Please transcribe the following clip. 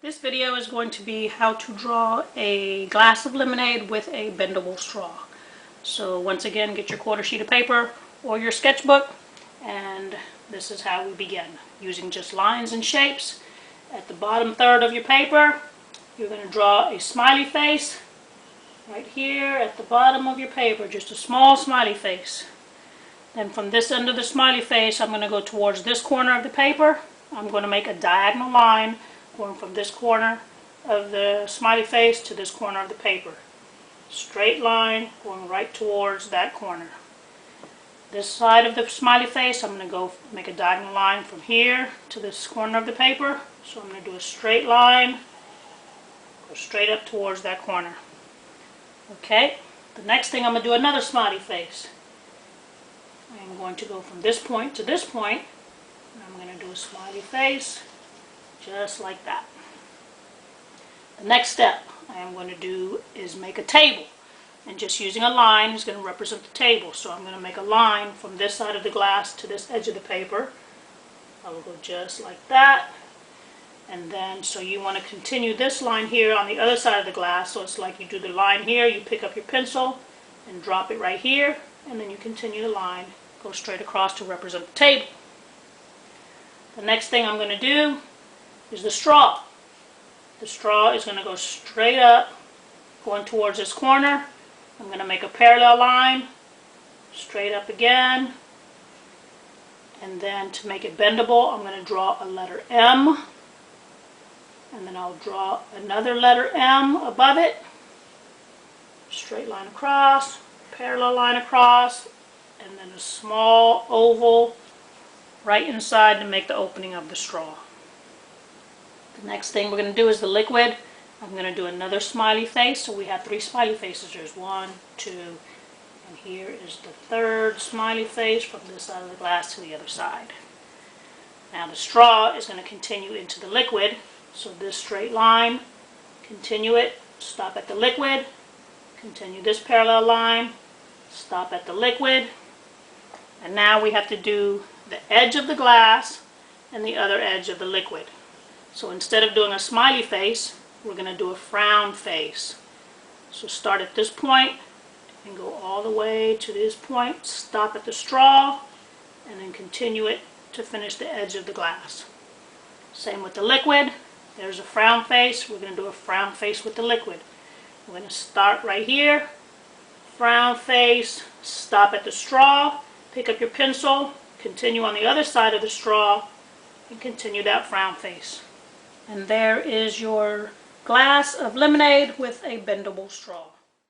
This video is going to be how to draw a glass of lemonade with a bendable straw. So once again, get your quarter sheet of paper or your sketchbook, and this is how we begin. Using just lines and shapes. At the bottom third of your paper, you're going to draw a smiley face. Right here at the bottom of your paper, just a small smiley face. Then from this end of the smiley face, I'm going to go towards this corner of the paper. I'm going to make a diagonal line going from this corner of the smiley face to this corner of the paper. Straight line going right towards that corner. This side of the smiley face, I'm going to go make a diagonal line from here to this corner of the paper. So I'm going to do a straight line, go straight up towards that corner. Okay, the next thing I'm going to do another smiley face. I'm going to go from this point to this point, and I'm going to do a smiley face just like that. The next step I am going to do is make a table, and just using a line is going to represent the table. So I'm going to make a line from this side of the glass to this edge of the paper. I will go just like that. And then, so you want to continue this line here on the other side of the glass. So it's like you do the line here, you pick up your pencil and drop it right here, and then you continue the line, go straight across to represent the table. The next thing I'm going to do is the straw. The straw is going to go straight up, going towards this corner. I'm going to make a parallel line, straight up again. And then to make it bendable, I'm going to draw a letter M. And then I'll draw another letter M above it. Straight line across, parallel line across, and then a small oval right inside to make the opening of the straw. The next thing we're going to do is the liquid. I'm going to do another smiley face. So we have 3 smiley faces. There's 1, 2, and here is the third smiley face from this side of the glass to the other side. Now the straw is going to continue into the liquid. So this straight line, continue it, stop at the liquid, continue this parallel line, stop at the liquid, and now we have to do the edge of the glass and the other edge of the liquid. So instead of doing a smiley face, we're going to do a frown face. So start at this point and go all the way to this point, stop at the straw, and then continue it to finish the edge of the glass. Same with the liquid. There's a frown face. We're going to do a frown face with the liquid. We're going to start right here, frown face, stop at the straw, pick up your pencil, continue on the other side of the straw, and continue that frown face. And there is your glass of lemonade with a bendable straw.